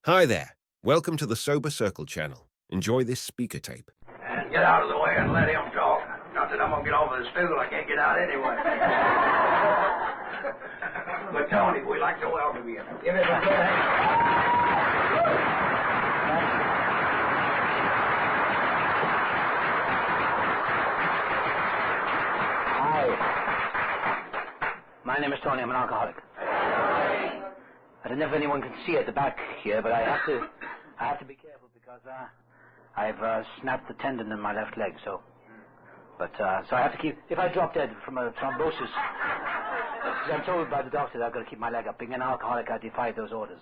Hi there. Welcome to the SoberCircle channel. Enjoy this speaker tape. And get out of the way and let him talk. Not that I'm going to get off of this fiddle. I can't get out anyway. But Tony, we'd like to welcome you. Give it a good hand. My name is Tony. I'm an alcoholic. I don't know if anyone can see at the back here, but I have to be careful because I've snapped the tendon in my left leg. So I have to keep. If I drop dead from a thrombosis, I'm told by the doctor that I've got to keep my leg up. Being an alcoholic, I defied those orders.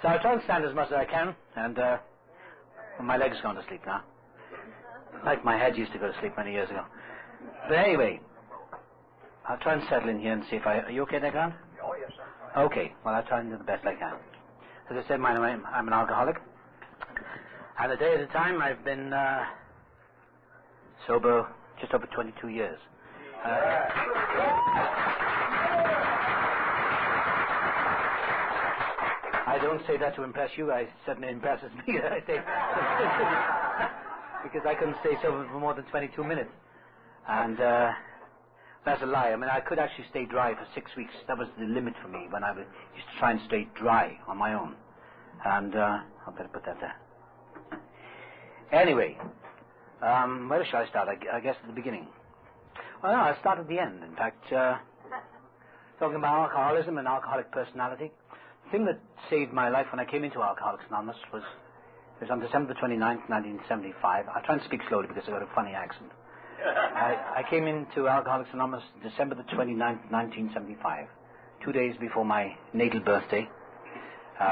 So I try and stand as much as I can, and my leg's gone to sleep now. Like my head used to go to sleep many years ago. But anyway, I'll try and settle in here and see if are you okay there, Grant? Oh, yes, sir. Okay, well, I'll try and do the best I can. As I said, I'm an alcoholic. And a day at a time, I've been sober just over 22 years. I don't say that to impress you. It certainly impresses me. I say because I couldn't stay sober for more than 22 minutes. And that's a lie. I mean, I could actually stay dry for 6 weeks. That was the limit for me when I used to try and stay dry on my own. And I'll better put that there. Anyway, where shall I start? I guess at the beginning. Well, no, I'll start at the end. In fact, talking about alcoholism and alcoholic personality. The thing that saved my life when I came into Alcoholics Anonymous was on December 29th, 1975. I'll try and speak slowly because I've got a funny accent. I came into Alcoholics Anonymous December the 29th, 1975, 2 days before my natal birthday,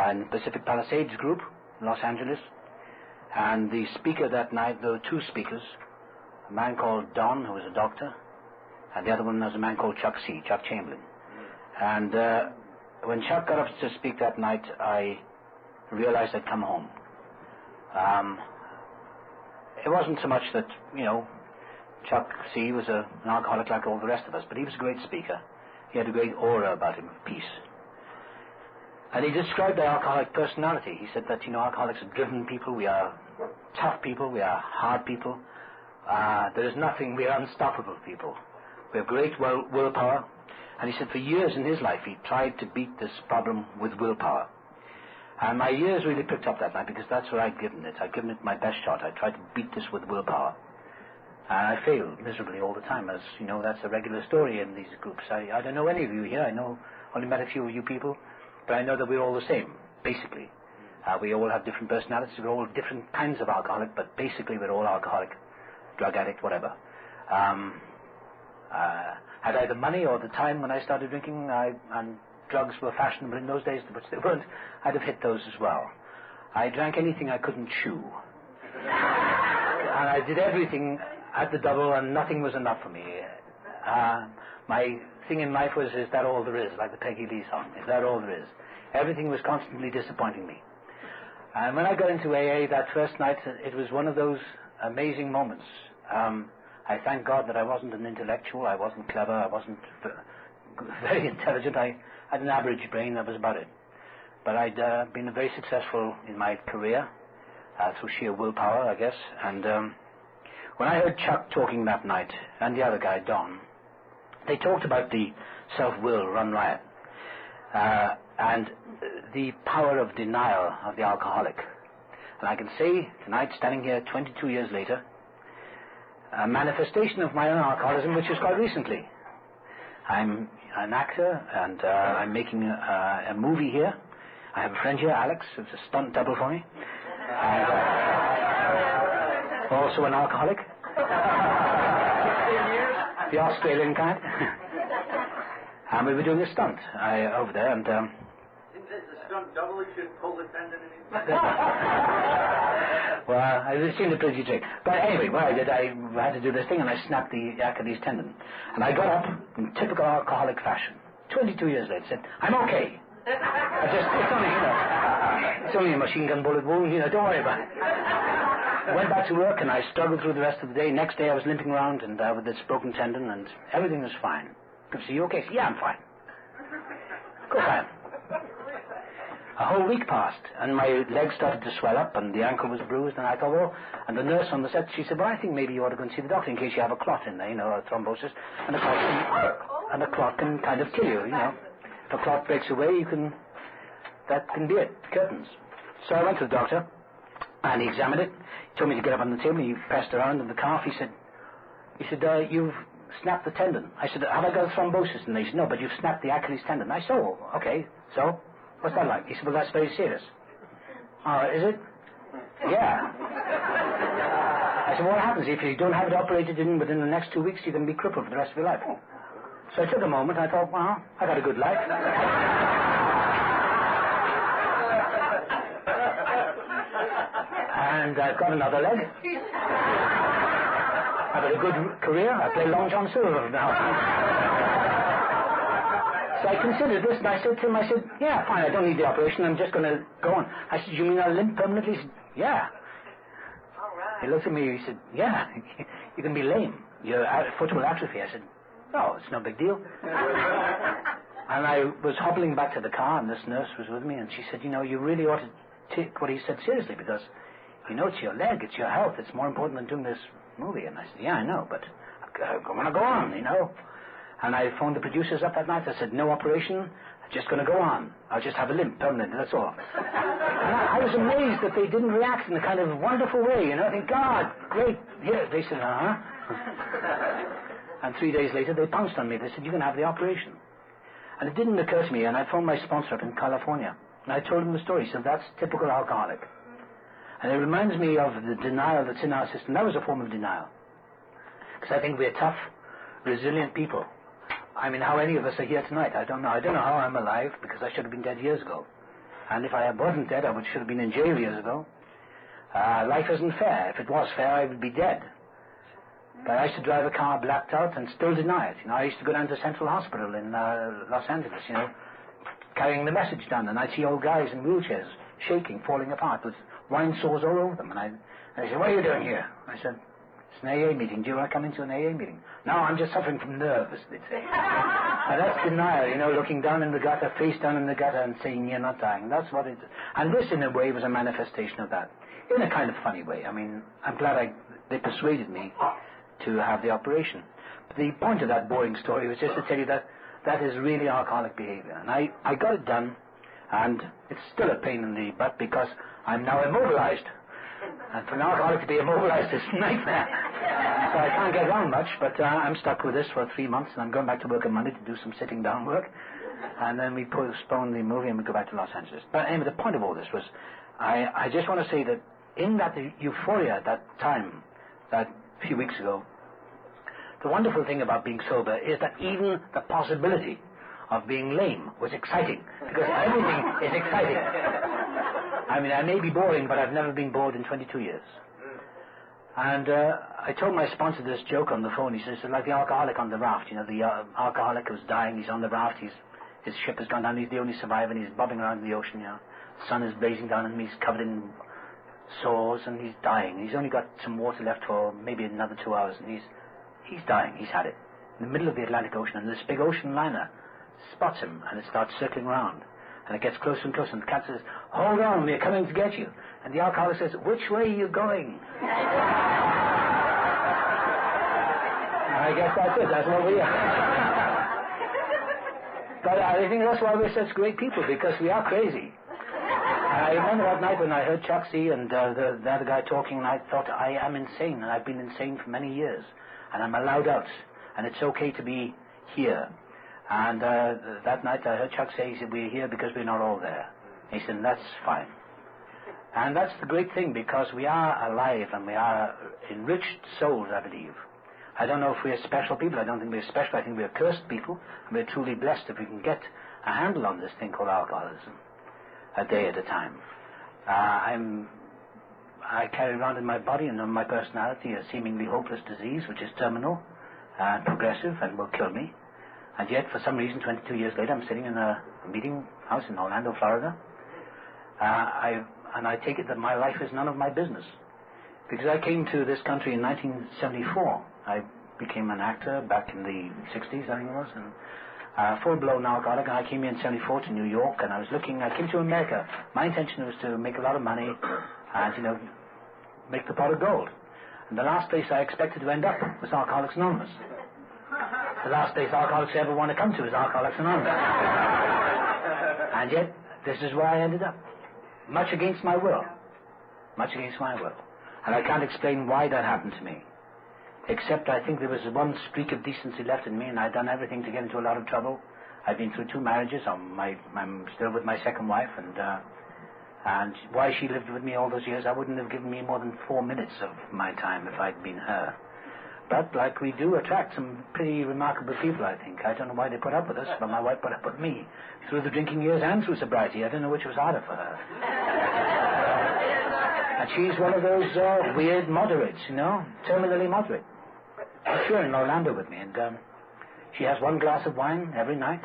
in the Pacific Palisades group in Los Angeles. And the speaker that night, there were two speakers, a man called Don, who was a doctor, and the other one was a man called Chuck Chamberlain. And when Chuck got up to speak that night, I realized I'd come home. It wasn't so much that, Chuck C. was an alcoholic like all the rest of us, but he was a great speaker. He had a great aura about him of peace. And he described the alcoholic personality. He said that, alcoholics are driven people, we are tough people, we are hard people. There is nothing, we are unstoppable people. We have great willpower. And he said for years in his life he tried to beat this problem with willpower. And my ears really picked up that night because that's what I'd given it. I'd given it my best shot. I tried to beat this with willpower. And I failed miserably all the time, as that's a regular story in these groups. I don't know any of you here. I only met a few of you people, but I know that we're all the same, basically. We all have different personalities. We're all different kinds of alcoholic, but basically we're all alcoholic, drug addict, whatever. Had I the money or the time when I started drinking, and drugs were fashionable in those days, which they weren't, I'd have hit those as well. I drank anything I couldn't chew. And I did everything at the double, and nothing was enough for me. My thing in life was, is that all there is, like the Peggy Lee song, is that all there is? Everything was constantly disappointing me. And when I got into AA that first night, it was one of those amazing moments. I thank God that I wasn't an intellectual, I wasn't clever, I wasn't very intelligent. I had an average brain, that was about it. But I'd been very successful in my career through sheer willpower, I guess. And when I heard Chuck talking that night, and the other guy, Don, they talked about the self-will run riot and the power of denial of the alcoholic. And I can say tonight, standing here 22 years later, a manifestation of my own alcoholism, which is quite recently. I'm an actor, and I'm making a movie here. I have a friend here, Alex, who's a stunt double for me. And, also an alcoholic. The Australian kind. And we were doing a stunt over there, and... Isn't this a stunt double? You should pull the tendon in his... Well, it seemed a pretty trick. But anyway, what I did, I had to do this thing, and I snapped the Achilles tendon. And I got up in typical alcoholic fashion. 22 years later, said, I'm okay. It's only a machine gun bullet wound, don't worry about it. I went back to work, and I struggled through the rest of the day. Next day, I was limping around and with this broken tendon, and everything was fine. So, you okay? Yeah, I'm fine. course I am. A whole week passed, and my leg started to swell up, and the ankle was bruised, and I thought, well, and the nurse on the set, she said, well, I think maybe you ought to go and see the doctor in case you have a clot in there, you know, a thrombosis, and a clot can kind of kill you, you know. If a clot breaks away, that can be it, curtains. So I went to the doctor, and he examined it. He told me to get up on the table. He passed around in the calf. He said, you've snapped the tendon. I said, have I got a thrombosis? And he said, no, but you've snapped the Achilles tendon. I said, oh, okay, so what's that like? He said, well, that's very serious. Is it? Yeah. I said, well, what happens if you don't have it operated in within the next 2 weeks? You can be crippled for the rest of your life. So I took a moment. I thought, well, I got a good life. And I've got another leg. I've had a good career. I play Long John Silver now. So I considered this, and I said to him, yeah, fine, I don't need the operation. I'm just going to go on. I said, you mean I'll limp permanently? He said, yeah. All right. He looked at me, he said, yeah, you can be lame. Your foot will atrophy. I said, no, it's no big deal. And I was hobbling back to the car, and this nurse was with me, and she said, you really ought to take what he said seriously, because, it's your leg, it's your health, it's more important than doing this movie. And I said, yeah, I know, but I want to go on, And I phoned the producers up that night. I said, no operation, I'm just going to go on. I'll just have a limp permanently, that's all. And I was amazed that they didn't react in a kind of wonderful way, Thank God, great. Here, they said, And 3 days later, they pounced on me. They said, you can have the operation. And it didn't occur to me, and I phoned my sponsor up in California. And I told him the story. He said, that's typical alcoholic. And it reminds me of the denial that's in our system. That was a form of denial. Because I think we're tough, resilient people. I mean, how any of us are here tonight, I don't know. I don't know how I'm alive, because I should have been dead years ago. And if I wasn't dead, I should have been in jail years ago. Life isn't fair. If it was fair, I would be dead. But I used to drive a car blacked out and still deny it. I used to go down to Central Hospital in Los Angeles, carrying the message down, and I'd see old guys in wheelchairs, shaking, falling apart, with wine sores all over them. And I said, what are you doing here? I said, it's an AA meeting. Do you want to come into an AA meeting? No, I'm just suffering from nerves, they'd say. Now that's denial, looking down in the gutter, face down in the gutter, and saying you're not dying. That's what it is. And this, in a way, was a manifestation of that. In a kind of funny way. I mean, I'm glad they persuaded me to have the operation. But the point of that boring story was just to tell you that that is really alcoholic behavior. And I got it done, and it's still a pain in the butt, because I'm now immobilized. And for an alcoholic to be immobilized is a nightmare. So I can't get around much, but I'm stuck with this for 3 months, and I'm going back to work on Monday to do some sitting down work. And then we postpone the movie and we go back to Los Angeles. But anyway, the point of all this was, I just want to say that in that euphoria at that time, that few weeks ago, the wonderful thing about being sober is that even the possibility of being lame was exciting, because everything is exciting. I mean, I may be boring, but I've never been bored in 22 years. And I told my sponsor this joke on the phone. He says, it's like the alcoholic on the raft. The alcoholic who's dying, he's on the raft, his ship has gone down, he's the only survivor, and he's bobbing around in the ocean, The sun is blazing down on him, he's covered in sores, and he's dying. He's only got some water left for maybe another 2 hours, and he's dying, he's had it. In the middle of the Atlantic Ocean, and this big ocean liner spots him, and it starts circling around. And it gets closer and closer, and the cat says, hold on, we're coming to get you. And the alcoholic says, which way are you going? And I guess that's it, that's what we are. But I think that's why we're such great people, because we are crazy. I remember that night when I heard Chuck C. and the other guy talking, and I thought, I am insane, and I've been insane for many years. And I'm allowed out, and it's okay to be here. And that night I heard Chuck say, he said, we're here because we're not all there. He said, that's fine. And that's the great thing, because we are alive, and we are enriched souls, I believe. I don't know if we're special people. I don't think we're special. I think we're cursed people, and we're truly blessed if we can get a handle on this thing called alcoholism, a day at a time. I carry around in my body and in my personality a seemingly hopeless disease, which is terminal and progressive and will kill me. And yet, for some reason, 22 years later, I'm sitting in a meeting house in Orlando, Florida. And I take it that my life is none of my business. Because I came to this country in 1974. I became an actor back in the 60s, I think it was. And full-blown alcoholic, and I came here in 74 to New York, and I came to America. My intention was to make a lot of money and, you know, make the pot of gold. And the last place I expected to end up was Alcoholics Anonymous. The last place alcoholics ever want to come to is Alcoholics Anonymous. And yet, this is where I ended up. Much against my will. Much against my will. And I can't explain why that happened to me. Except I think there was one streak of decency left in me, and I'd done everything to get into a lot of trouble. I've been through 2 marriages. I'm still with my second wife, and why she lived with me all those years, I wouldn't have given me more than 4 minutes of my time if I'd been her. But, like, we do attract some pretty remarkable people, I think. I don't know why they put up with us, but my wife put up with me through the drinking years and through sobriety. I don't know which was harder for her. And she's one of those weird moderates, you know, terminally moderate. She's here in Orlando with me, and she has 1 glass of wine every night.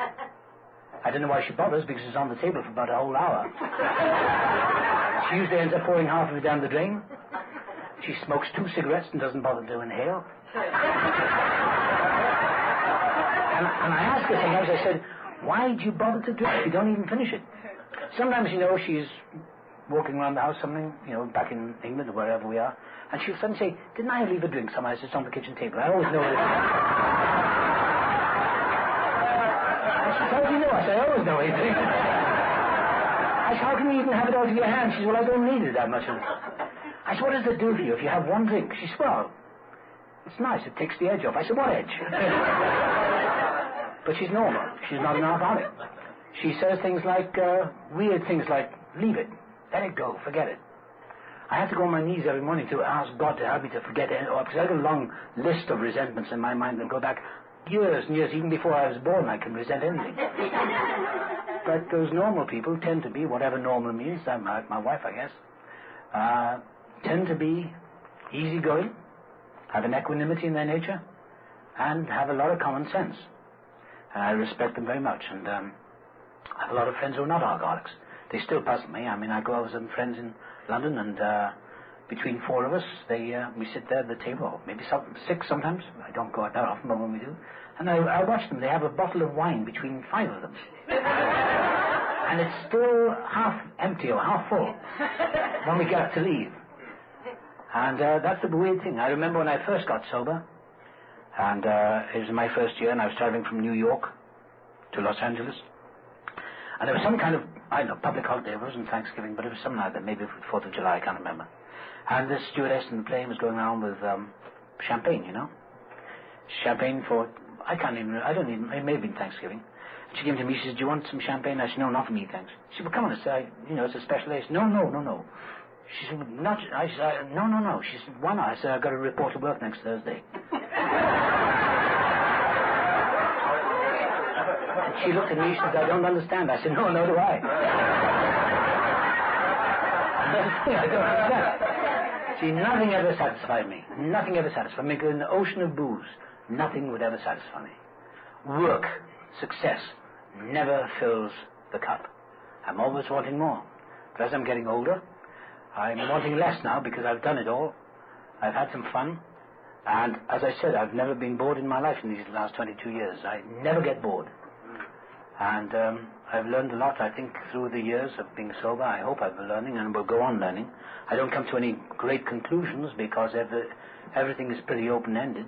I don't know why she bothers, because it's on the table for about a whole hour. She usually ends up pouring half of it down the drain. She smokes 2 cigarettes and doesn't bother to inhale. And I ask her sometimes, I said, why do you bother to drink if you don't even finish it? Sometimes, you know, she's walking around the house, something, you know, back in England or wherever we are, and she'll suddenly say, didn't I leave a drink somewhere? It's on the kitchen table. I always know it. I said, how do you know? I said, I always know it. I said, how can you even have it out of your hand? She said, well, I don't need it that much. I said, what does it do for you if you have 1 drink? She said, well, it's nice. It takes the edge off. I said, what edge? But she's normal. She's not an alcoholic. She says things like, weird things like, leave it. Let it go. Forget it. I have to go on my knees every morning to ask God to help me to forget it, because I have a long list of resentments in my mind that go back years and years. Even before I was born, I can resent anything. But those normal people tend to be, whatever normal means, my wife, I guess, tend to be easygoing, have an equanimity in their nature, and have a lot of common sense. And I respect them very much. And I have a lot of friends who are not alcoholics. They still puzzle me. I mean, I go out with some friends in London, and between 4 of us, we sit there at the table, maybe 6 sometimes. I don't go out that often, but when we do. And I watch them. They have a bottle of wine between 5 of them. And it's still half empty or half full when we get up to leave. And that's the weird thing. I remember when I first got sober, and it was my first year, and I was traveling from New York to Los Angeles. And there was some kind of, I don't know, public holiday. It wasn't Thanksgiving, but it was something like that, maybe 4th of July, I can't remember. And the stewardess in the plane was going around with champagne, you know. Champagne for, I don't even, it may have been Thanksgiving. She came to me, she said, do you want some champagne? I said, no, not for me, thanks. She said, well, come on, it's a special day. No. She said, not, I said, no. She said, why not? I said, I've got a report to work next Thursday. And she looked at me, she said, I don't understand. I said, no, do I. I don't understand. See, nothing ever satisfied me. Nothing ever satisfied me. In the ocean of booze, nothing would ever satisfy me. Work, success, never fills the cup. I'm always wanting more. But as I'm getting older, I'm wanting less now because I've done it all. I've had some fun. And as I said, I've never been bored in my life in these last 22 years. I never get bored. And I've learned a lot, I think, through the years of being sober. I hope I've been learning and will go on learning. I don't come to any great conclusions because everything is pretty open-ended.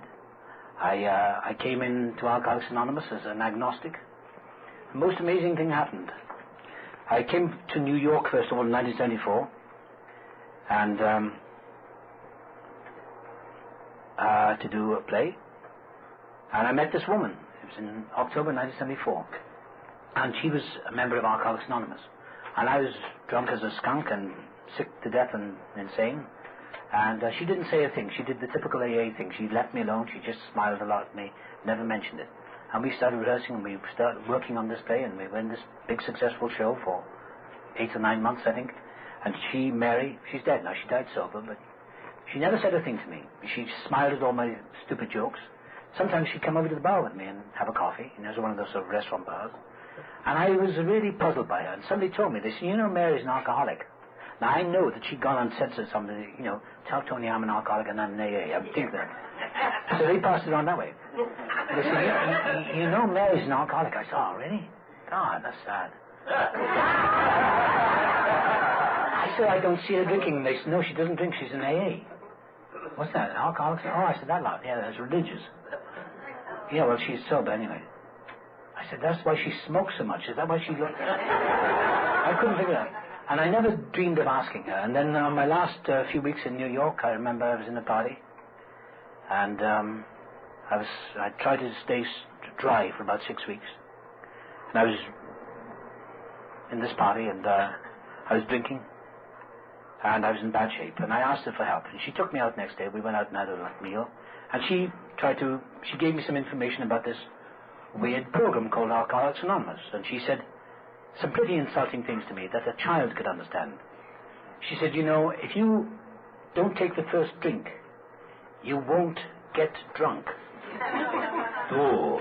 I came into Alcoholics Anonymous as an agnostic. The most amazing thing happened. I came to New York, first of all, in 1974. And to do a play. And I met this woman. It was in October 1974. And she was a member of Alcoholics Anonymous. And I was drunk as a skunk and sick to death and insane. And she didn't say a thing. She did the typical AA thing. She left me alone. She just smiled a lot at me, never mentioned it. And we started rehearsing, and we started working on this play, and we were in this big successful show for 8 or 9 months, I think. And she, Mary, she's dead now. She died sober, but she never said a thing to me. She smiled at all my stupid jokes. Sometimes she'd come over to the bar with me and have a coffee. You know, it was one of those sort of restaurant bars. And I was really puzzled by her. And somebody told me, they said, you know, Mary's an alcoholic. Now, I know that she'd gone and said to somebody, you know, tell Tony I'm an alcoholic and I'm an AA. I would think that. So they passed it on that way. They said, you know Mary's an alcoholic. I said, oh, really? God, that's sad. I said, I don't see her drinking. They said, no, she doesn't drink. She's in AA. What's that, an alcoholic? Oh, I said, that lot. Yeah, that's religious. Yeah, well, she's sober anyway. I said, that's why she smokes so much. Is that why she... I couldn't figure it out. And I never dreamed of asking her. And then on my last few weeks in New York, I remember I was in a party. And I tried to stay dry for about 6 weeks. And I was in this party, and I was drinking. And I was in bad shape. And I asked her for help. And she took me out next day. We went out and had a meal. And she gave me some information about this weird program called Alcoholics Anonymous. And she said some pretty insulting things to me that a child could understand. She said, you know, if you don't take the first drink, you won't get drunk. Oh.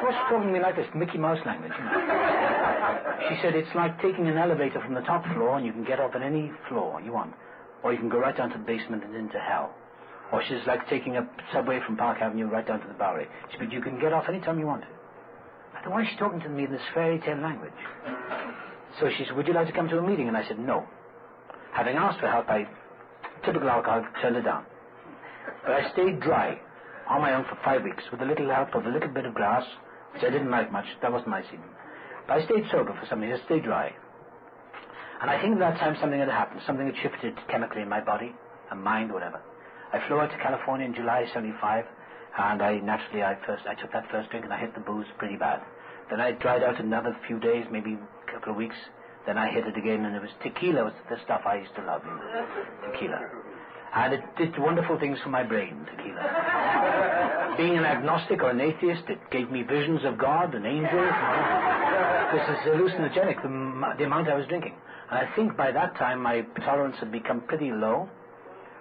What's talking to me like this? Mickey Mouse language, you know. She said it's like taking an elevator from the top floor and you can get up on any floor you want. Or you can go right down to the basement and into hell. Or she's like taking a subway from Park Avenue right down to the Bowery. She said, you can get off anytime you want to. I thought, why is she talking to me in this fairy tale language? So she said, would you like to come to a meeting? And I said, no. Having asked for help, typical alcoholic, turned it down. But I stayed dry on my own for 5 weeks with a little help of a little bit of grass, which I didn't like much. That wasn't my scene. But I stayed sober for some years, stayed dry. And I think at that time something had happened. Something had shifted chemically in my body, and mind, whatever. I flew out to California in July '75, and I took that first drink and I hit the booze pretty bad. Then I dried out another few days, maybe a couple of weeks. Then I hit it again, and it was tequila was the stuff I used to love, you know, tequila. And it did wonderful things for my brain, tequila. Being an agnostic or an atheist, it gave me visions of God and angels. This is hallucinogenic, the amount I was drinking. And I think by that time my tolerance had become pretty low.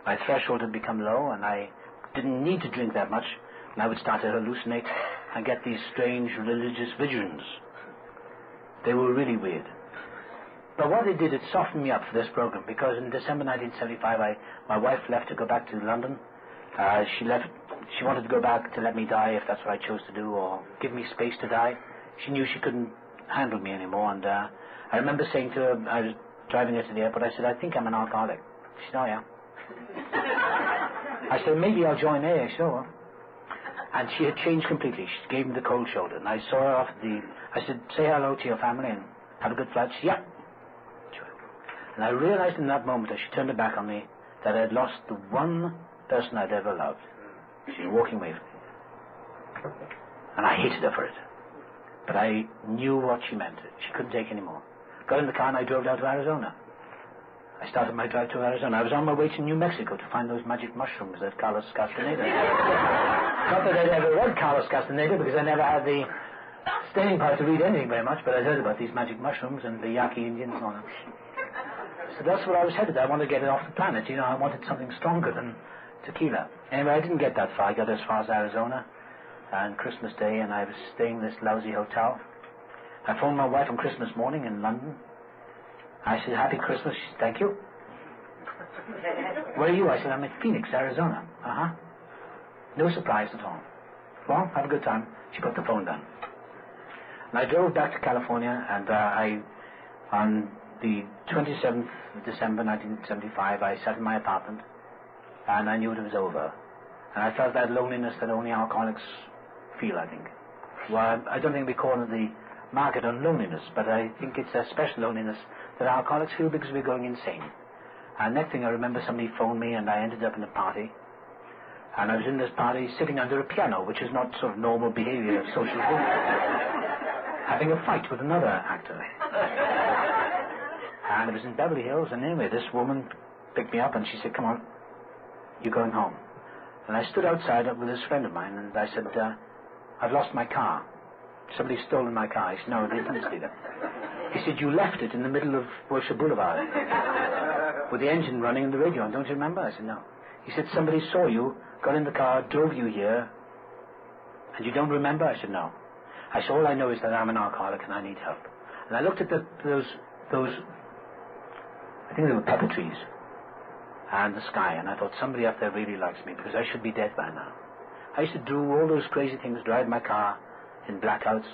My threshold had become low, and I didn't need to drink that much. And I would start to hallucinate and get these strange religious visions. They were really weird. But what it did, it softened me up for this program, because in December 1975, my wife left to go back to London. She wanted to go back to let me die if that's what I chose to do, or give me space to die. She knew she couldn't handle me anymore, and I remember saying to her, I was driving her to the airport, I said, I think I'm an alcoholic. She said, oh yeah. I said, maybe I'll join AA. She said, oh. And she had changed completely. She gave me the cold shoulder, and I saw her off I said, say hello to your family and have a good flight. She said, yeah. And I realized in that moment, as she turned her back on me, that I had lost the one person I'd ever loved. She was walking away from me. And I hated her for it. But I knew what she meant. She couldn't take any more. Got in the car and I drove down to Arizona. I started my drive to Arizona. I was on my way to New Mexico to find those magic mushrooms that Carlos Castaneda. Not that I'd ever read Carlos Castaneda, because I never had the staying power to read anything very much, but I'd heard about these magic mushrooms and the Yaqui Indians and all that. So that's where I was headed. I wanted to get it off the planet. You know, I wanted something stronger than tequila. Anyway, I didn't get that far. I got as far as Arizona and Christmas Day, and I was staying in this lousy hotel. I phoned my wife on Christmas morning in London. I said, Happy Christmas. She said, thank you. Where are you? I said, I'm in Phoenix, Arizona. Uh-huh. No surprise at all. Well, have a good time. She put the phone down. And I drove back to California, and on the 27th of December 1975, I sat in my apartment, and I knew it was over. And I felt that loneliness that only alcoholics feel, I think. Well, I don't think we call it the market on loneliness, but I think it's a special loneliness that alcoholics feel because we're going insane. And next thing I remember, somebody phoned me, and I ended up in a party. And I was in this party sitting under a piano, which is not sort of normal behavior of social group, having a fight with another actor. And it was in Beverly Hills, and anyway, this woman picked me up, and she said, come on, you're going home. And I stood outside with this friend of mine, and I said, I've lost my car. Somebody's stolen my car. He said, no, they didn't steal it. He said, you left it in the middle of Wilshire Boulevard with the engine running and the radio on. Don't you remember? I said, no. He said, somebody saw you, got in the car, drove you here, and you don't remember? I said, no. I said, all I know is that I'm an alcoholic and I need help. And I looked at those I think they were pepper trees. and the sky, and I thought somebody up there really likes me because I should be dead by now. I used to do all those crazy things, drive my car in blackouts,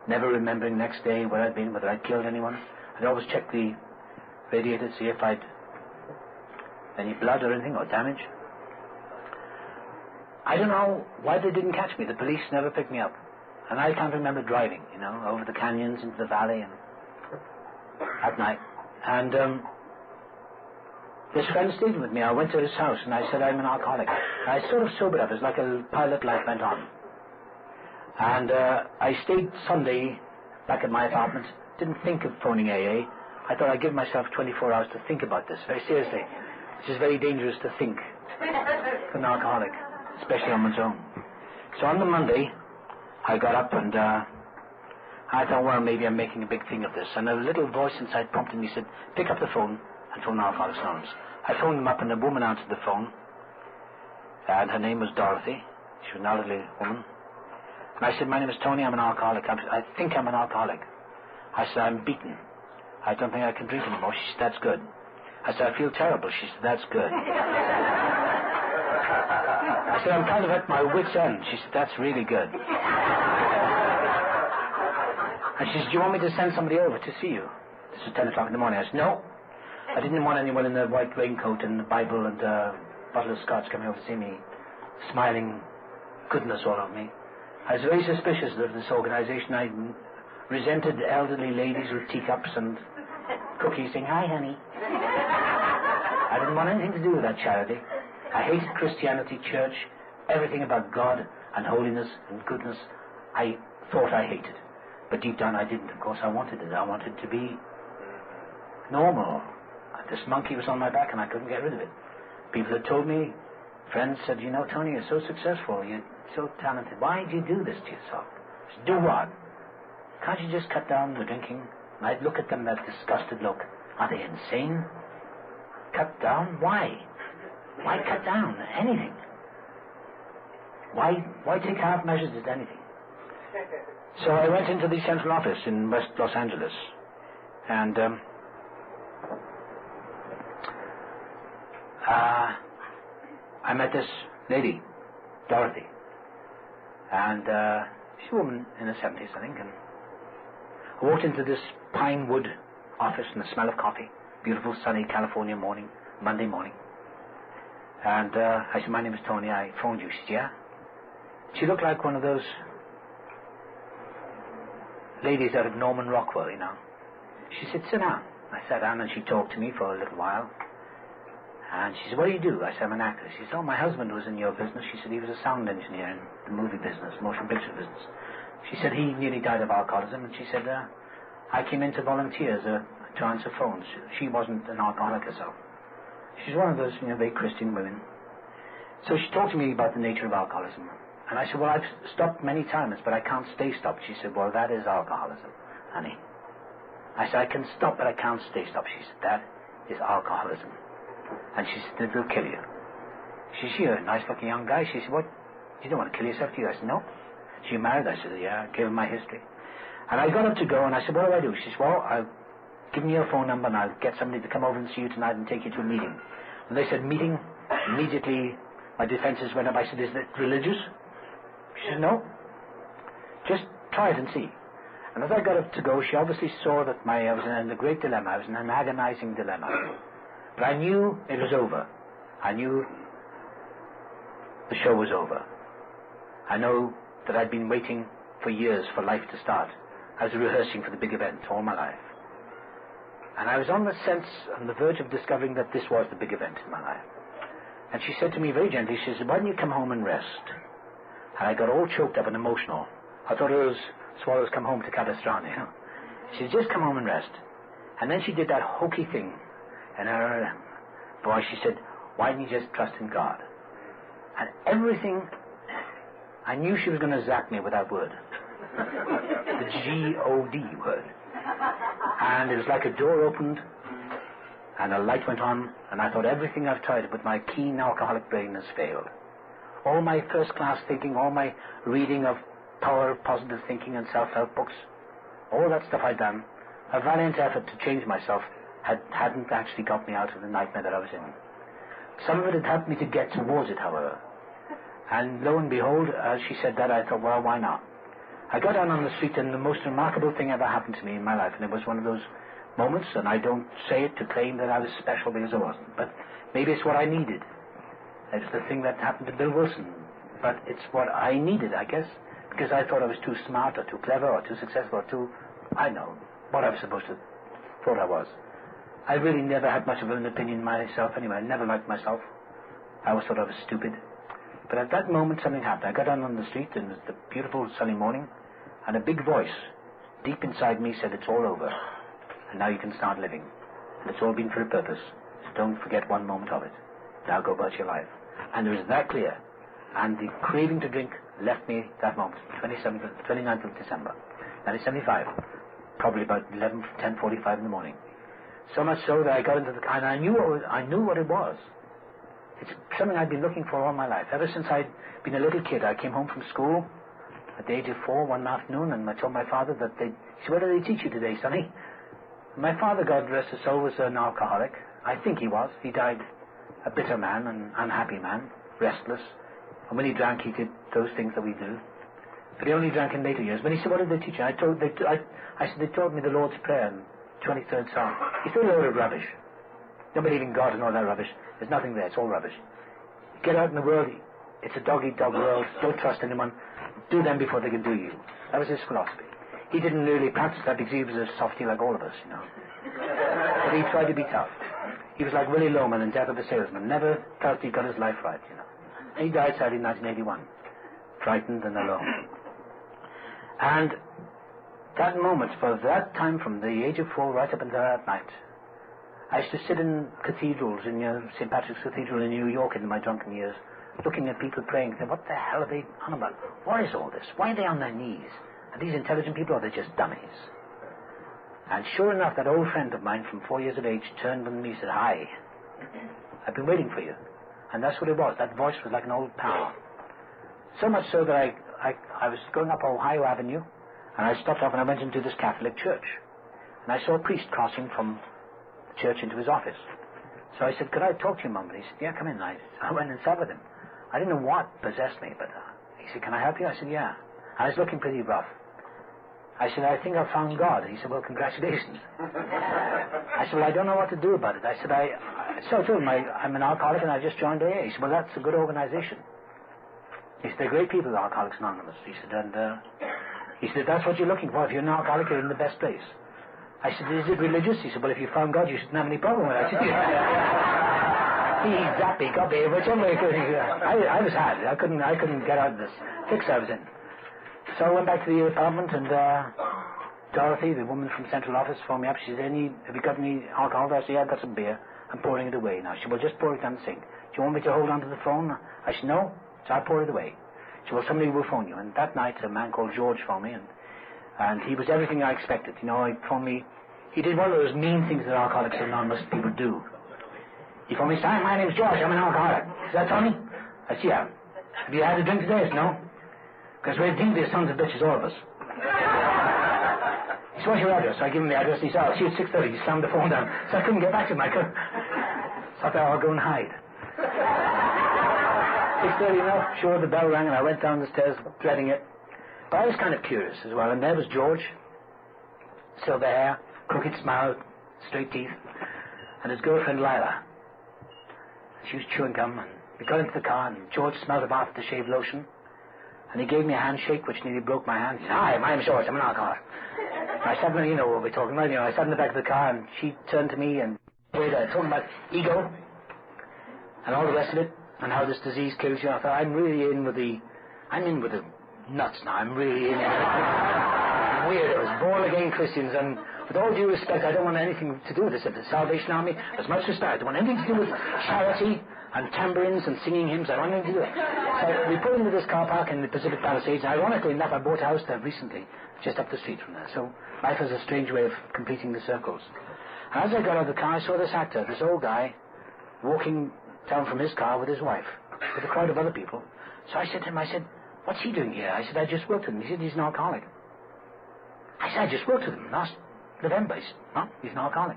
never remembering next day where I'd been, whether I'd killed anyone. I'd always check the radiator to see if I'd any blood or anything or damage. I don't know why they didn't catch me. The police never picked me up. And I can't remember driving, over the canyons into the valley and at night. And this friend stayed with me. I went to his house and I said, I'm an alcoholic. I sort of sobered up. It was like a pilot light went on. And I stayed Sunday back at my apartment. Didn't think of phoning AA. I thought I'd give myself 24 hours to think about this, very seriously. It's just very dangerous to think for an alcoholic, especially on one's own. So on the Monday, I got up and I thought, well, maybe I'm making a big thing of this. And a little voice inside prompted me, said, pick up the phone and phone Alcoholics Anonymous. I phoned them up and a woman answered the phone. And her name was Dorothy. She was an elderly woman. And I said, my name is Tony, I'm an alcoholic. I think I'm an alcoholic. I said, I'm beaten. I don't think I can drink anymore. She said, that's good. I said, I feel terrible. She said, that's good. I said, I'm kind of at my wit's end. She said, that's really good. And she said, do you want me to send somebody over to see you? This was 10 o'clock in the morning. I said, no. I didn't want anyone in a white raincoat and a Bible and a bottle of scotch coming over to see me, smiling goodness all over me. I was very suspicious of this organization. I resented elderly ladies with teacups and cookies saying, hi, honey. I didn't want anything to do with that charity. I hated Christianity, church, everything about God and holiness and goodness. I thought I hated. But deep down I didn't. Of course, I wanted it. I wanted to be normal. This monkey was on my back and I couldn't get rid of it. People had told me, friends said, Tony, you're so successful. You're so talented. Why do you do this to yourself? I said, do what? Can't you just cut down the drinking? And I'd look at them, that disgusted look. Are they insane? Cut down? Why? Why cut down anything? Why take half measures at anything? So I went into the central office in West Los Angeles, and I met this lady, Dorothy, and she's a woman in her 70s, I think, and I walked into this pine wood office and the smell of coffee, beautiful sunny California morning, Monday morning, and I said, my name is Tony, I phoned you. She said, yeah. She looked like one of those ladies out of Norman Rockwell, She said, sit down. I sat down and she talked to me for a little while. And she said, what do you do? I said, I'm an actor. She said, oh, my husband was in your business. She said, he was a sound engineer in the movie business, motion picture business. She said, he nearly died of alcoholism. And she said, I came in to volunteer to answer phones. She wasn't an alcoholic herself. She's one of those, very Christian women. So she talked to me about the nature of alcoholism. And I said, well, I've stopped many times, but I can't stay stopped. She said, well, that is alcoholism, honey. I said, I can stop, but I can't stay stopped. She said, that is alcoholism. And she said, it will kill you. She said, you're a nice-looking young guy. She said, what, you don't want to kill yourself, do you? I said, no. She married? I said, yeah, I gave her my history. And I got up to go, and I said, what do I do? She said, well, I'll give me your phone number, and I'll get somebody to come over and see you tonight and take you to a meeting. And they said, meeting? Immediately, my defenses went up. I said, is that religious? She said, no. Just try it and see. And as I got up to go, she obviously saw that I was in a great dilemma. I was in an agonizing dilemma. But I knew it was over. I knew the show was over. I know that I'd been waiting for years for life to start. I was rehearsing for the big event all my life. And I was on the verge of discovering that this was the big event in my life. And she said to me very gently, she said, why don't you come home and rest? And I got all choked up and emotional. I thought it was swallows come home to Capistrano, She said, just come home and rest. And then she did that hokey thing. And her voice, she said, why didn't you just trust in God? And everything, I knew she was going to zap me with that word. The G-O-D word. And it was like a door opened, and a light went on, and I thought everything I've tried with my keen alcoholic brain has failed. All my first-class thinking, all my reading of power of positive thinking and self-help books, all that stuff I'd done, a valiant effort to change myself hadn't actually got me out of the nightmare that I was in. Some of it had helped me to get towards it, however. And lo and behold, as she said that, I thought, well, why not? I got down on the street, and the most remarkable thing ever happened to me in my life, and it was one of those moments, and I don't say it to claim that I was special because I wasn't, but maybe it's what I needed. It's the thing that happened to Bill Wilson, but it's what I needed, I guess, because I thought I was too smart or too clever or too successful or too, I know, what I was supposed to thought I was. I really never had much of an opinion myself anyway. I never liked myself. I always thought I was stupid. But at that moment something happened. I got down on the street, and it was the beautiful sunny morning, and a big voice deep inside me said, it's all over, and now you can start living, and it's all been for a purpose, so don't forget one moment of it. Now go about your life. And it was that clear, and the craving to drink left me that moment, 29th of December 1975, probably about 10:45 in the morning. So much so that I got into the car, and I knew what it was. It's something I'd been looking for all my life. Ever since I'd been a little kid, I came home from school at the age of 4 one afternoon, and I told my father that he said, what did they teach you today, sonny? My father, God rest his soul, was an alcoholic. I think he was. He died a bitter man, an unhappy man, restless. And when he drank, he did those things that we do. But he only drank in later years. When he said, what did they teach you? I said, they taught me the Lord's Prayer and 23rd Psalm. He said, a load of rubbish. Don't believe in God and all that rubbish. There's nothing there. It's all rubbish. Get out in the world. It's a dog-eat-dog world. Don't trust anyone. Do them before they can do you. That was his philosophy. He didn't really practice that because he was a softy like all of us, you know. But he tried to be tough. He was like Willie Loman in Death of a Salesman. Never felt he got his life right, you know. And he died sadly in 1981. Frightened and alone. And that moment, for that time from the age of 4 right up until that night, I used to sit in cathedrals, in St. Patrick's Cathedral in New York in my drunken years, looking at people praying, and saying, what the hell are they on about? What is all this? Why are they on their knees? Are these intelligent people, or are they just dummies? And sure enough, that old friend of mine from 4 years of age turned to me and said, hi, I've been waiting for you. And that's what it was. That voice was like an old pal. So much so that I was going up Ohio Avenue, and I stopped off and I went into this Catholic church. And I saw a priest crossing from the church into his office. So I said, could I talk to you, Mum? And he said, yeah, come in. I went and sat with him. I didn't know what possessed me, but he said, can I help you? I said, yeah. I was looking pretty rough. I said, I think I found God. He said, well, congratulations. I said, well, I don't know what to do about it. I said, so I told him, I'm an alcoholic and I just joined AA. He said, well, that's a good organization. He said, they're great people, Alcoholics Anonymous. He said, and he said, if that's what you're looking for, if you're an alcoholic, you're in the best place. I said, is it religious? He said, well, if you found God, you shouldn't have any problem with it. I said, he zappy, got me, whichever way. I was hard. I couldn't get out of this fix I was in. So I went back to the apartment, and Dorothy, the woman from central office, phoned me up. She said, have you got any alcohol? I said, yeah, I've got some beer. I'm pouring it away now. She said, well, just pour it down the sink. Do you want me to hold on to the phone? I said, no. So I pour it away. She said, well, somebody will phone you. And that night, a man called George phoned me, and he was everything I expected. You know, he phoned me. He did one of those mean things that Alcoholics Anonymous people do. He phoned me, hi, my name's George. I'm an alcoholic. Is that Tony? I said, yeah. Have you had a drink today? I said, no. Because we're devious sons of bitches, all of us. He said, what's your address? So I gave him the address, and he said, I'll see you at 6:30. He slammed the phone down. So I couldn't get back to him. I thought I'll go and hide. 6:30 enough, sure, the bell rang, and I went down the stairs, dreading it. But I was kind of curious as well, and there was George, silver hair, crooked smile, straight teeth, and his girlfriend, Lila. She was chewing gum, and we got into the car, and George smelled of aftershave lotion, and he gave me a handshake, which nearly broke my hand. He said, hi, my name's George, I'm an alcoholic. I sat in, you know what we're talking about, I sat in the back of the car, and she turned to me and talking about ego, and all the rest of it, and how this disease kills you. I thought, I'm in with the nuts now. I'm really in it. Weirdos, born-again Christians, and with all due respect, I don't want anything to do with this. If the Salvation Army, as much respect, I don't want anything to do with charity and tambourines and singing hymns. I don't want anything to do with it. So we pulled into this car park in the Pacific Palisades, and ironically enough, I bought a house there recently, just up the street from there. So life has a strange way of completing the circles. And as I got out of the car, I saw this actor, this old guy, walking down from his car with his wife, with a crowd of other people. So I said to him, what's he doing here? I said, I just worked with him. He said, he's an alcoholic. I said, I just worked with him last November. He said, no, he's an alcoholic.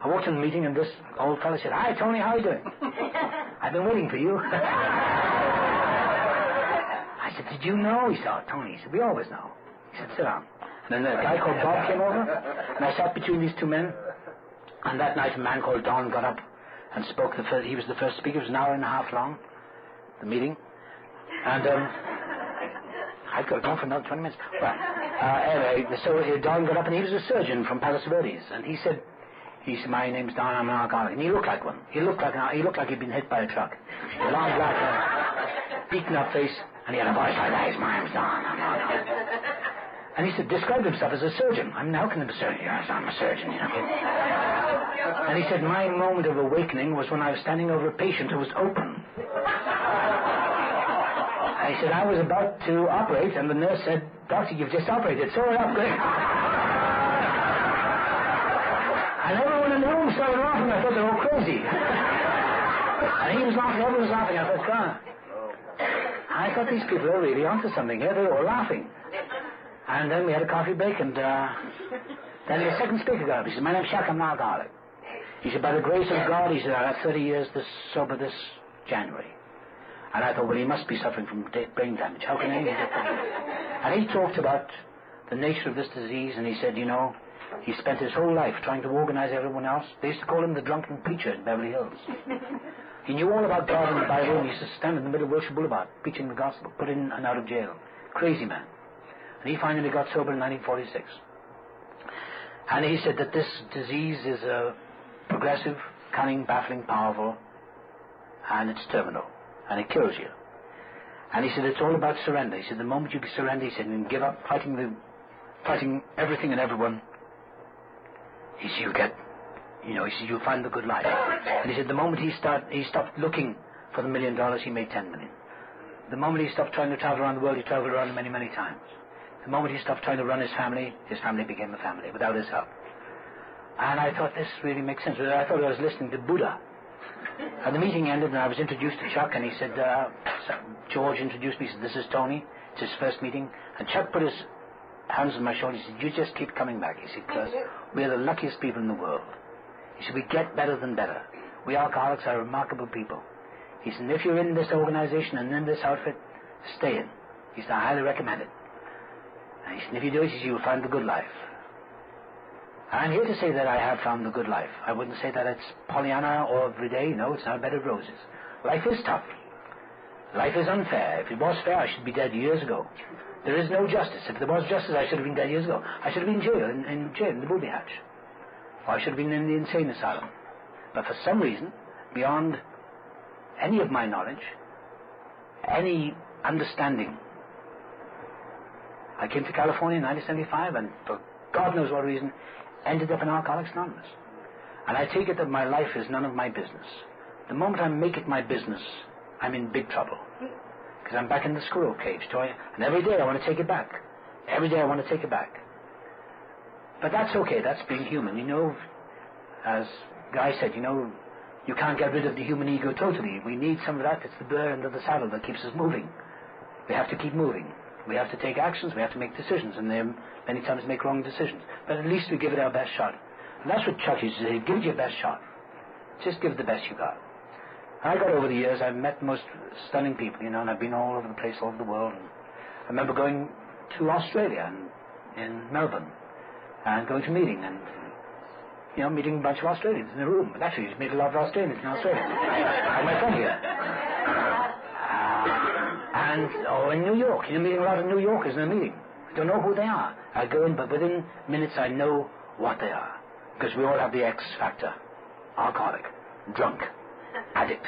I walked in the meeting, and this old fellow said, hi, Tony, how are you doing? I've been waiting for you. I said, did you know? He said, oh, Tony. He said, we always know. He said, sit down. And then a guy called Bob came over, and I sat between these two men. And that night, a man called Don got up and spoke. He was the first speaker. It was an hour and a half long, the meeting. And I could have gone for another 20 minutes. Well, anyway, so Don got up, and he was a surgeon from Palos Verdes. And he said, my name's Don, I'm an alcoholic. And he looked like one. He looked like he'd been hit by a truck. Long black hair, beaten up face, and he had a voice like that. My name's Don, I'm an alcoholic. And he said, described himself as a surgeon. I mean, how can he be a surgeon? Yes, I'm a surgeon, you know. And he said, my moment of awakening was when I was standing over a patient who was open. And he said, I was about to operate, and the nurse said, doctor, you've just operated. So up, great. And everyone in the room started laughing. I thought they were all crazy. And he was laughing, everyone was laughing. I thought, God. I thought these people are really onto something here. They were all laughing. And then we had a coffee break, and then the second speaker got up. He said, my name's Chuck, I'm an alcoholic. He said, by the grace of God, he said, I got 30 years sober this January. And I thought, well, he must be suffering from brain damage. How can anyone get that? And he talked about the nature of this disease, and he said, you know, he spent his whole life trying to organize everyone else. They used to call him the drunken preacher in Beverly Hills. He knew all about God and the Bible, and he used to stand in the middle of Wilshire Boulevard preaching the gospel, put in and out of jail. Crazy man. And he finally got sober in 1946. And he said that this disease is progressive, cunning, baffling, powerful, and it's terminal, and it kills you. And he said it's all about surrender. He said the moment you surrender, he said, and give up fighting everything and everyone, he said he said you'll find the good life. And he said the moment he stopped looking for the $1 million, he made 10 million. The moment he stopped trying to travel around the world, he traveled around many, many times. The moment he stopped trying to run his family became a family without his help. And I thought, this really makes sense. I thought I was listening to Buddha. And the meeting ended, and I was introduced to Chuck, and he said, George introduced me, he said, this is Tony. It's his first meeting. And Chuck put his hands on my shoulder. He said, you just keep coming back. He said, because we're the luckiest people in the world. He said, we get better than better. We alcoholics are remarkable people. He said, if you're in this organization and in this outfit, stay in. He said, I highly recommend it. And he said, if you do it, he said, you'll find the good life. I'm here to say that I have found the good life. I wouldn't say that it's Pollyanna or every day. No, it's not a bed of roses. Life is tough. Life is unfair. If it was fair, I should be dead years ago. There is no justice. If there was justice, I should have been dead years ago. I should have been in jail, in the booby hatch. Or I should have been in the insane asylum. But for some reason, beyond any of my knowledge, any understanding, I came to California in 1975, and for God knows what reason, ended up in Alcoholics Anonymous. And I take it that my life is none of my business. The moment I make it my business, I'm in big trouble. Because I'm back in the squirrel cage, and every day I want to take it back. Every day I want to take it back. But that's okay, that's being human. You know, as Guy said, you know, you can't get rid of the human ego totally. We need some of that. It's the burr under the saddle that keeps us moving. We have to keep moving. We have to take actions, we have to make decisions, and then many times make wrong decisions. But at least we give it our best shot. And that's what Chuck used to say, give it your best shot. Just give it the best you got. And I got over the years, I've met the most stunning people, you know, and I've been all over the place, all over the world. And I remember going to Australia, and in Melbourne, and going to a meeting, and, you know, meeting a bunch of Australians in a room. But actually, you meet a lot of Australians in Australia. I had my friend here. In New York, you know, meeting a lot of New Yorkers in a meeting. I don't know who they are. I go in, but within minutes I know what they are. Because we all have the X factor. Alcoholic, drunk, addict.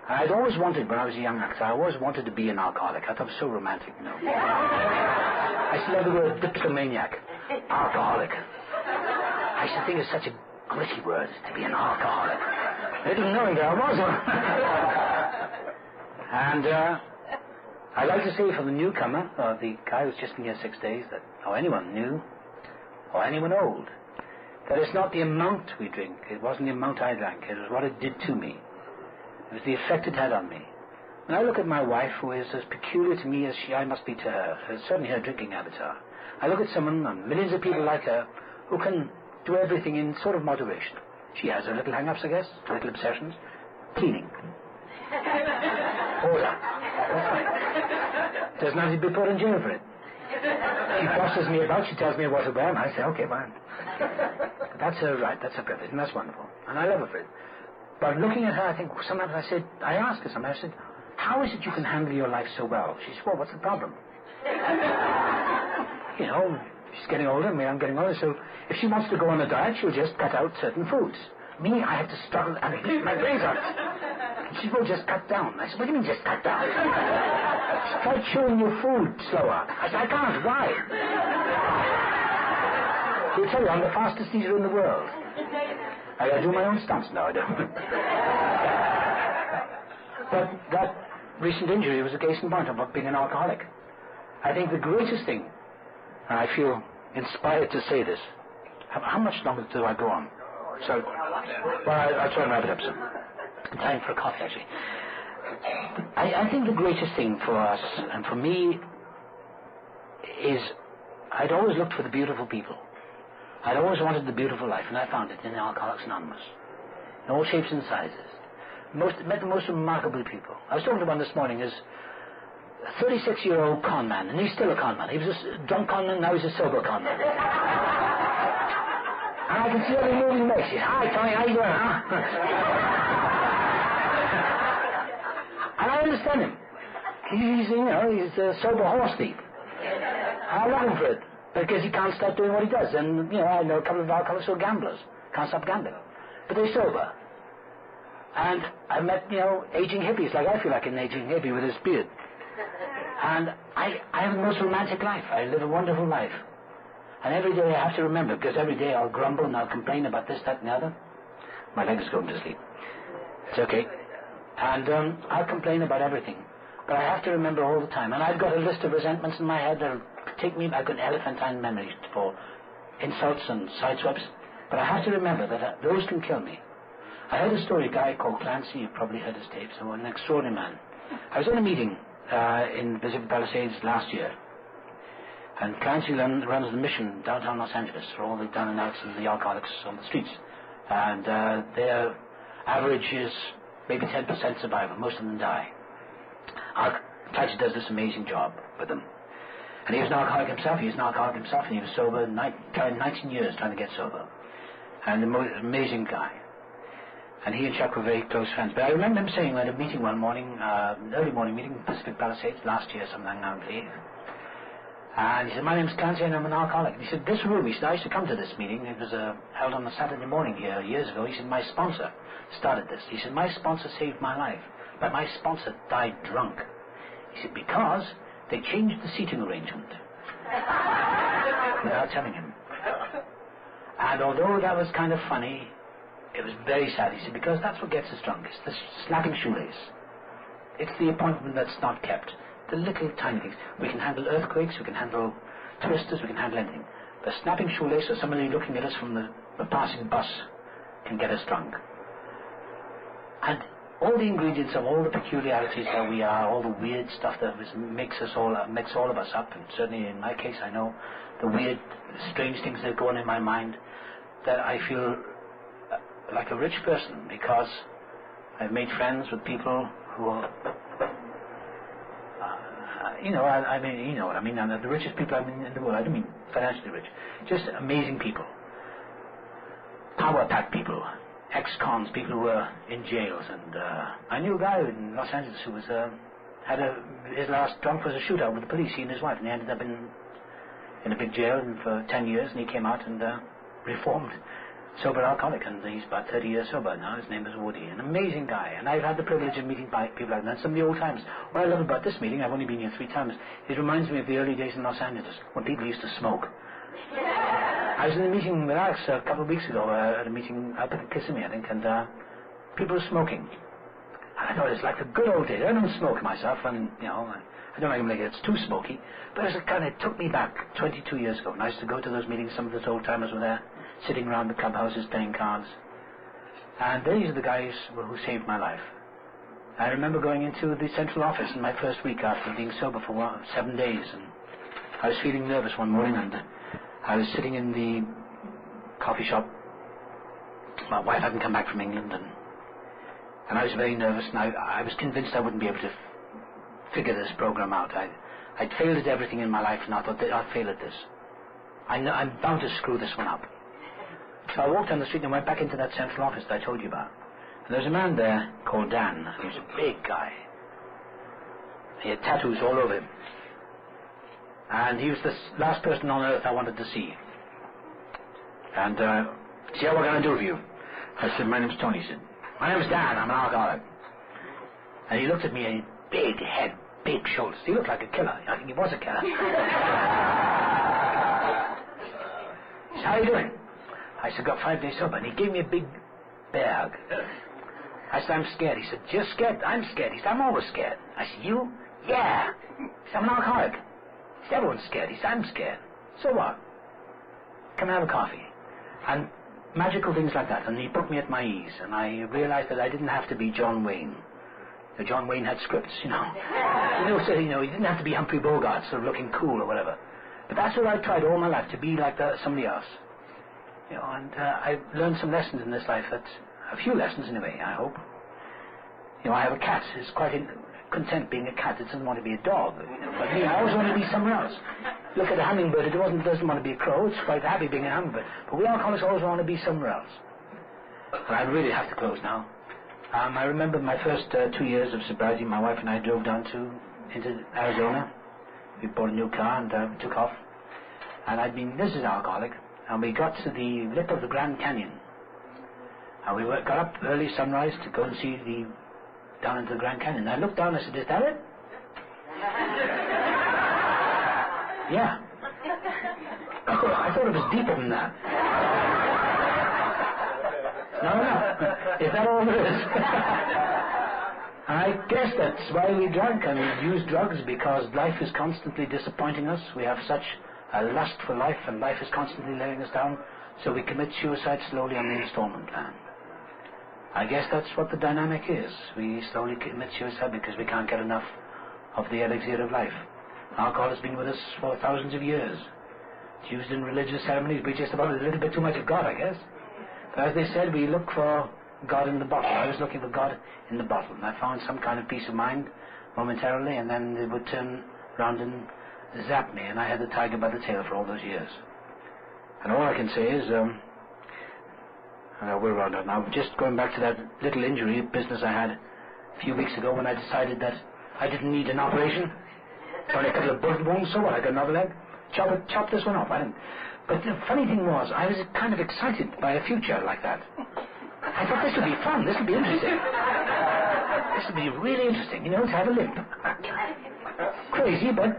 And I'd always wanted, when I was a young actor, I always wanted to be an alcoholic. I thought it was so romantic, you know. I still have the word dipsomaniac. Alcoholic. I used to think it's such a gritty word to be an alcoholic. Little knowing that I was one. And I'd like to say for the newcomer, or the guy who's just been here 6 days, that, or anyone new, or anyone old, that it's not the amount we drink. It wasn't the amount I drank. It was what it did to me. It was the effect it had on me. When I look at my wife, who is as peculiar to me as I must be to her, certainly her drinking habits are, I look at someone, and millions of people like her, who can do everything in sort of moderation. She has her little hang-ups, I guess, little obsessions, Cleaning. Order. That's fine. Doesn't have to be put in jail for it. She bosses me about, she tells me what to wear, and I say, okay, fine. That's her right, that's her privilege, and that's wonderful. And I love her for it. But looking at her, I think, sometimes I asked her sometimes, I said, how is it you can handle your life so well? She said, well, what's the problem? You know, she's getting older, and I'm getting older, so if she wants to go on a diet, she'll just cut out certain foods. Me, I have to struggle and beat my brains out. And she will just cut down. I said, what do you mean just cut down? Try chewing your food slower. I said, I can't. Why? She'll tell you I'm the fastest eater in the world. I do my own stunts now, I don't. But that recent injury was a case in point of being an alcoholic. I think the greatest thing, and I feel inspired to say this, how much longer do I go on? So, well, I'll try and wrap it up soon. Time for a coffee, actually. I think the greatest thing for us, and for me, is I'd always looked for the beautiful people. I'd always wanted the beautiful life, and I found it in Alcoholics Anonymous. In all shapes and sizes. Met the most remarkable people. I was talking to one this morning, is a 36-year-old con man, and he's still a con man. He was a drunk con man, now he's a sober con man. And I can see every move he makes. He says, hi, Tony, how you doing, huh? And I understand him. He's a sober horse thief. I love him for it, because he can't stop doing what he does. And, I know a couple of alcoholics who are gamblers. Can't stop gambling. But they're sober. And I met, aging hippies, like I feel like an aging hippie with his beard. And I have the most romantic life. I live a wonderful life. And every day I have to remember, because every day I'll grumble and I'll complain about this, that, and the other. My leg is going to sleep. It's okay. And I'll complain about everything. But I have to remember all the time. And I've got a list of resentments in my head that'll take me back, an elephantine memory for insults and sideswipes. But I have to remember that those can kill me. I heard a story, a guy called Clancy, you've probably heard his tapes, an extraordinary man. I was in a meeting in Pacific Palisades last year. And Clancy runs the mission downtown Los Angeles for all the down and outs and the alcoholics on the streets. And their average is maybe 10% survival. Most of them die. Clancy does this amazing job with them. And he was an alcoholic himself. And he was sober, 19 years trying to get sober. And an amazing guy. And he and Chuck were very close friends. But I remember him saying at a meeting one morning, an early morning meeting in Pacific Palisades last year, sometime, I believe. And he said, my name's Clancy and I'm an alcoholic. And he said, this room, he said, I used to come to this meeting. It was held on a Saturday morning here years ago. He said, my sponsor started this. He said, my sponsor saved my life. But my sponsor died drunk. He said, because they changed the seating arrangement. Without telling him. And although that was kind of funny, it was very sad. He said, because that's what gets us drunk. It's the snapping shoelace. It's the appointment that's not kept. The little tiny things. We can handle earthquakes, we can handle twisters, we can handle anything. The snapping shoelace or somebody looking at us from the passing bus can get us drunk. And all the ingredients of all the peculiarities that we are, all the weird stuff that makes all of us up, and certainly in my case I know the weird, strange things that go on in my mind, that I feel like a rich person because I've made friends with people who are I mean, you know what I mean. I'm the richest people in the world. I don't mean financially rich. Just amazing people. Power-packed people. Ex-cons, people who were in jails. And I knew a guy in Los Angeles who was his last drunk was a shootout with the police, he and his wife, and he ended up in a big jail for 10 years, and he came out and reformed. Sober alcoholic, and he's about 30 years sober now. His name is Woody, an amazing guy. And I've had the privilege of meeting people like that. Some of the old times. What I love about this meeting, I've only been here 3 times, it reminds me of the early days in Los Angeles, when people used to smoke. I was in a meeting with Alex a couple of weeks ago, at a meeting up at Kissimmee, I think, and people were smoking. And I thought it's like the good old days. I don't smoke myself, and, I don't like it, it's too smoky. But it took me back 22 years ago, and I used to go to those meetings. Some of those old timers were there, sitting around the clubhouses playing cards. And these are the guys who saved my life. I remember going into the central office in my first week after being sober for 7 days, and I was feeling nervous one morning, and I was sitting in the coffee shop. My wife hadn't come back from England, and And I was very nervous, and I was convinced I wouldn't be able to figure this program out. I'd failed at everything in my life, and I thought that I'd fail at this. I'm bound to screw this one up. So I walked down the street and went back into that central office that I told you about. And there was a man there called Dan. He was a big guy. He had tattoos all over him. And he was the last person on earth I wanted to see. And, see what we're going to do for you. I said, my name's Tony. He said, my name's Dan, I'm an alcoholic. And he looked at me, and big head, big shoulders. He looked like a killer. I think he was a killer. He said, how are you doing? I said, got 5 days sober. And he gave me a big bear hug. I said, I'm scared. He said, you're scared? I'm scared. He said, I'm always scared. I said, you? Yeah. He said, I'm an alcoholic. He said, everyone's scared. He said, I'm scared. So what? Come and have a coffee. And magical things like that. And he put me at my ease. And I realized that I didn't have to be John Wayne. John Wayne had scripts, you know. So, he didn't have to be Humphrey Bogart, sort of looking cool or whatever. But that's what I tried all my life, to be like somebody else. And I learned some lessons in this life, a few lessons anyway, I hope. I have a cat. It's quite content being a cat. It doesn't want to be a dog. But me, I always want to be somewhere else. Look at a hummingbird. It doesn't want to be a crow. It's quite happy being a hummingbird. But we alcoholics always want to be somewhere else. And I really have to close now. I remember my first 2 years of sobriety. My wife and I drove down into Arizona. We bought a new car and took off. And I'd been visited alcoholic. And we got to the lip of the Grand Canyon. And we got up early sunrise to go and see down into the Grand Canyon. And I looked down and I said, is that it? Yeah. I thought it was deeper than that. No. Is that all there is? I guess that's why we drank and use drugs, because life is constantly disappointing us. We have such a lust for life, and life is constantly laying us down, so we commit suicide slowly on the installment plan. I guess that's what the dynamic is. We slowly commit suicide because we can't get enough of the elixir of life. Alcohol has been with us for thousands of years. It's used in religious ceremonies. We just about a little bit too much of God, I guess. But as they said, we look for God in the bottle. I was looking for God in the bottle, and I found some kind of peace of mind momentarily, and then it would turn round and zap me, and I had the tiger by the tail for all those years. And all I can say is, we're around that now. Just going back to that little injury business I had a few weeks ago when I decided that I didn't need an operation. Only a couple of bullet wounds, so what? I got another leg. Chop this one off. I didn't. But the funny thing was, I was kind of excited by a future like that. I thought this would be fun. This would be interesting. This would be really interesting, to have a limp. Crazy, but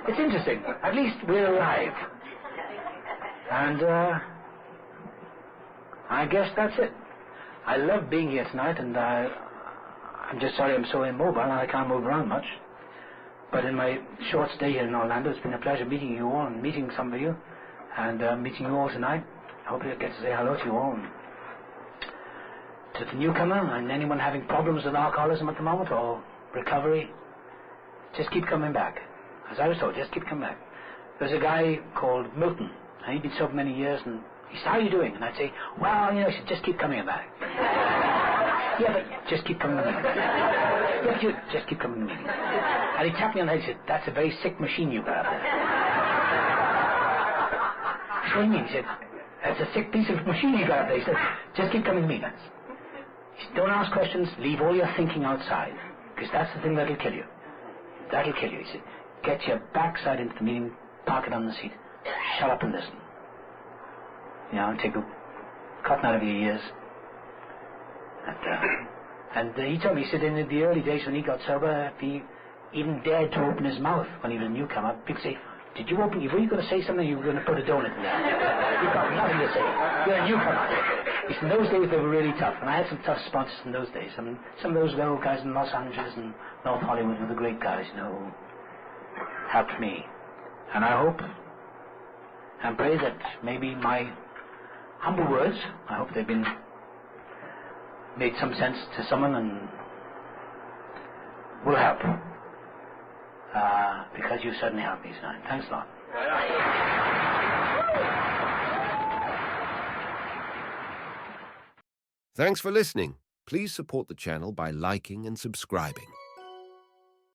it's interesting. At least we're alive. And I guess that's it. I love being here tonight, and I'm just sorry I'm so immobile and I can't move around much. But in my short stay here in Orlando, it's been a pleasure meeting you all and meeting some of you, and meeting you all tonight. I hope I get to say hello to you all. And to the newcomer and anyone having problems with alcoholism at the moment or recovery, just keep coming back. As I was told, just keep coming back. There's a guy called Milton, and he'd been sober many years, and he said, how are you doing? And I'd say, well, he said, just keep coming back. Yeah, but just keep coming back. Yeah, but just keep coming back. And he tapped me on the head and said, that's a very sick machine you got up there. Showing me, he said, that's a sick piece of machine you got up there. He said, just keep coming to meetings. He said, don't ask questions, leave all your thinking outside, because that's the thing that'll kill you. That'll kill you. He said, get your backside into the meeting, park it on the seat, shut up and listen. Take a cotton out of your ears. And he told me, he said in the early days when he got sober, if he even dared to open his mouth when he was a newcomer, people say, were you going to say something, or you were going to put a donut in there? You've got nothing to say. You're a newcomer. He said, in those days they were really tough, and I had some tough sponsors in those days. I mean, some of those little guys in Los Angeles and North Hollywood were the great guys, who helped me. And I hope and pray that maybe my humble words, I hope they've made some sense to someone and will help. Because you certainly helped me tonight. Thanks a lot. Thanks for listening. Please support the channel by liking and subscribing.